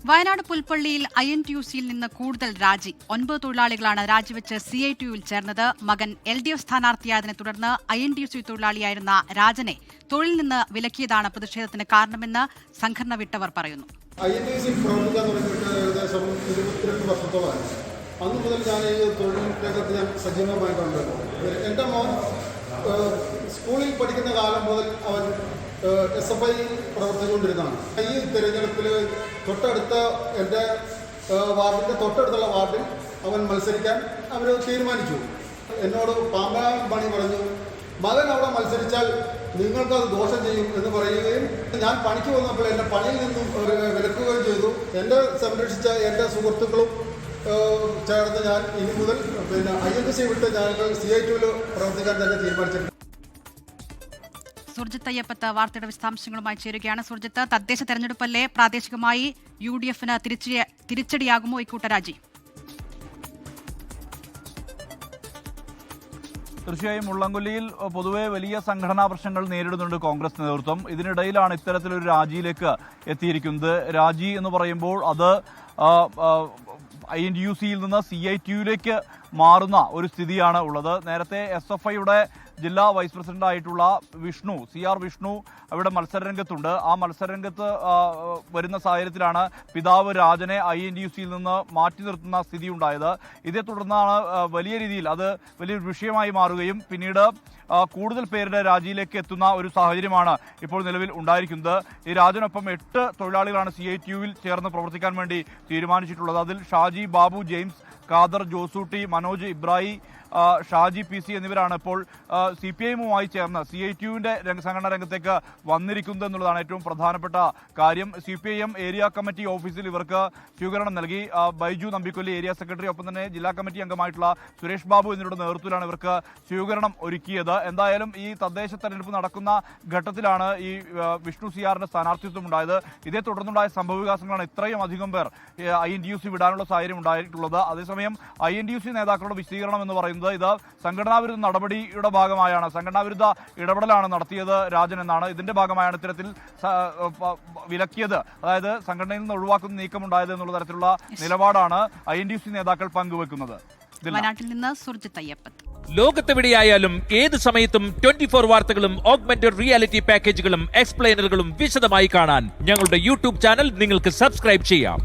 വയനാട് പുൽപ്പള്ളിയിൽ INTUC-യിൽ നിന്ന് കൂടുതൽ രാജി. 9 തൊഴിലാളികളാണ് രാജിവെച്ച് CITU-ൽ ചേർന്നത്. മകൻ LDF സ്ഥാനാർത്ഥിയായതിനെ തുടർന്ന് INTUC തൊഴിലാളിയായിരുന്ന രാജനെ തൊഴിൽ നിന്ന് വിലക്കിയതാണ് പ്രതിഷേധത്തിന് കാരണമെന്ന് സംഘടന വിട്ടവർ പറയുന്നു. INTUC പ്രവർത്തിക്കാൻ തുടങ്ങിയിട്ട് ഏകദേശം 22 വർഷത്തോളമായി. അന്ന് മുതൽ ഞാൻ ഈ തൊഴിൽ രംഗത്ത് ഞാൻ സജീവമായിട്ടുണ്ട്. എൻ്റെ മോൻ സ്കൂളിൽ പഠിക്കുന്ന കാലം മുതൽ അവൻ SFI പ്രവർത്തിച്ചുകൊണ്ടിരുന്നതാണ്. ഈ തിരഞ്ഞെടുപ്പിൽ തൊട്ടടുത്ത എൻ്റെ വാർഡിൻ്റെ തൊട്ടടുത്തുള്ള വാർഡിൽ അവൻ മത്സരിക്കാൻ അവർ തീരുമാനിച്ചു. എന്നോട് പാമ്പനാൻ പണി പറഞ്ഞു, മകൻ അവിടെ മത്സരിച്ചാൽ നിങ്ങൾക്കത് ദോഷം ചെയ്യും എന്ന് പറയുകയും ഞാൻ പണിക്ക് വന്നപ്പോൾ എൻ്റെ പണിയിൽ നിന്നും വിലക്കുകയും ചെയ്തു. എന്നെ സംരക്ഷിച്ച എൻ്റെ സുഹൃത്തുക്കളും ചേർന്ന് ഞാൻ ഇനി മുതൽ INTUC വിട്ട് ഞങ്ങൾ CITU-ൽ പ്രവർത്തിക്കാൻ തന്നെ തീരുമാനിച്ചിട്ടുണ്ട്. സുർജിത്ത് അയ്യപ്പത്ത് വാർത്തയുടെ വിശദാംശങ്ങളുമായി ചേരുകയാണ്. സുർജിത്ത്, തദ്ദേശ തെരഞ്ഞെടുപ്പല്ലേ, പ്രാദേശികമായി UDF-ന് തിരിച്ചടിയാകുമോ ഇക്കൂട്ട രാജി? തീർച്ചയായും മുള്ളംകൊല്ലിയിൽ പൊതുവെ വലിയ സംഘടനാ പ്രശ്നങ്ങൾ നേരിടുന്നുണ്ട് കോൺഗ്രസ് നേതൃത്വം. ഇതിനിടയിലാണ് ഇത്തരത്തിലൊരു രാജിയിലേക്ക് എത്തിയിരിക്കുന്നത്. രാജി എന്ന് പറയുമ്പോൾ അത് INTUC-യിൽ നിന്ന് CITU-ലേക്ക് മാറുന്ന ഒരു സ്ഥിതിയാണ് ഉള്ളത്. നേരത്തെ SFI-യുടെ ജില്ലാ വൈസ് പ്രസിഡന്റായിട്ടുള്ള CR വിഷ്ണു അവിടെ മത്സരരംഗത്തുണ്ട്. ആ മത്സരരംഗത്ത് വരുന്ന സാഹചര്യത്തിലാണ് പിതാവ് രാജനെ INTUC-യിൽ നിന്ന് മാറ്റി നിർത്തുന്ന സ്ഥിതി ഉണ്ടായത്. ഇതേ തുടർന്നാണ് വലിയ രീതിയിൽ അത് വലിയൊരു വിഷയമായി മാറുകയും പിന്നീട് കൂടുതൽ പേരുടെ രാജിയിലേക്ക് എത്തുന്ന ഒരു സാഹചര്യമാണ് ഇപ്പോൾ നിലവിൽ ഉണ്ടായിരിക്കുന്നത്. ഈ രാജനൊപ്പം 8 തൊഴിലാളികളാണ് CITU-വിൽ ചേർന്ന് പ്രവർത്തിക്കാൻ വേണ്ടി തീരുമാനിച്ചിട്ടുള്ളത്. അതിൽ ഷാജി, ബാബു, ജെയിംസ്, ഖാദർ, ജോസൂട്ടി, മനോജ്, ഇബ്രാഹിം, ഷാജി PC എന്നിവരാണ് ഇപ്പോൾ CPI-യുമായി ചേർന്ന് CITU-വിന്റെ സംഘടനാ രംഗത്തേക്ക് വന്നിരിക്കുന്നത് എന്നുള്ളതാണ് ഏറ്റവും പ്രധാനപ്പെട്ട കാര്യം. CPIM ഏരിയ കമ്മിറ്റി ഓഫീസിൽ ഇവർക്ക് സ്വീകരണം നൽകി. ബൈജു നമ്പിക്കൊല്ലി ഏരിയ സെക്രട്ടറി, ഒപ്പം തന്നെ ജില്ലാ കമ്മിറ്റി അംഗമായിട്ടുള്ള സുരേഷ് ബാബു എന്നിവരുടെ നേതൃത്വത്തിലാണ് ഇവർക്ക് സ്വീകരണം ഒരുക്കിയത്. എന്തായാലും ഈ തദ്ദേശ തെരഞ്ഞെടുപ്പ് നടക്കുന്ന ഘട്ടത്തിലാണ് ഈ വിഷ്ണു CR-ന്റെ സ്ഥാനാർത്ഥിത്വം ഉണ്ടായത്. ഇതേ തുടർന്നുണ്ടായ സംഭവവികാസങ്ങളാണ് ഇത്രയും അധികം പേർ INTUC വിടാനുള്ള സാഹചര്യം ഉണ്ടായിട്ടുള്ളത്. അതേസമയം INTUC നേതാക്കളുടെ വിശദീകരണം എന്ന് പറയുന്നത് ഇത് സംഘടനാവിരുദ്ധ നടപടിയുടെ ഭാഗമായാണ്, സംഘടനാവിരുദ്ധ ഇടപെടലാണ് നടത്തിയത് രാജൻ എന്നാണ്. ഇതിന്റെ ഭാഗമായാണ് ഇത്തരത്തിൽ വിലക്കിയത്, അതായത് സംഘടനയിൽ നിന്ന് ഒഴിവാക്കുന്ന നീക്കമുണ്ടായത് എന്നുള്ള തരത്തിലുള്ള നിലപാടാണ് INTUC നേതാക്കൾ പങ്കുവെക്കുന്നത്. വയനാട്ടിൽ നിന്ന് സുർജിത്ത് അയ്യപ്പത്ത്. ലോകത്തെവിടെയായാലും ഏത് സമയത്തും 24 വാർത്തകളും ഓഗ്മെന്റഡ് റിയാലിറ്റി പാക്കേജുകളും എക്സ്പ്ലെയിനറുകളും വിശദമായി കാണാൻ ഞങ്ങളുടെ YouTube ചാനൽ നിങ്ങൾക്ക് സബ്സ്ക്രൈബ് ചെയ്യാം.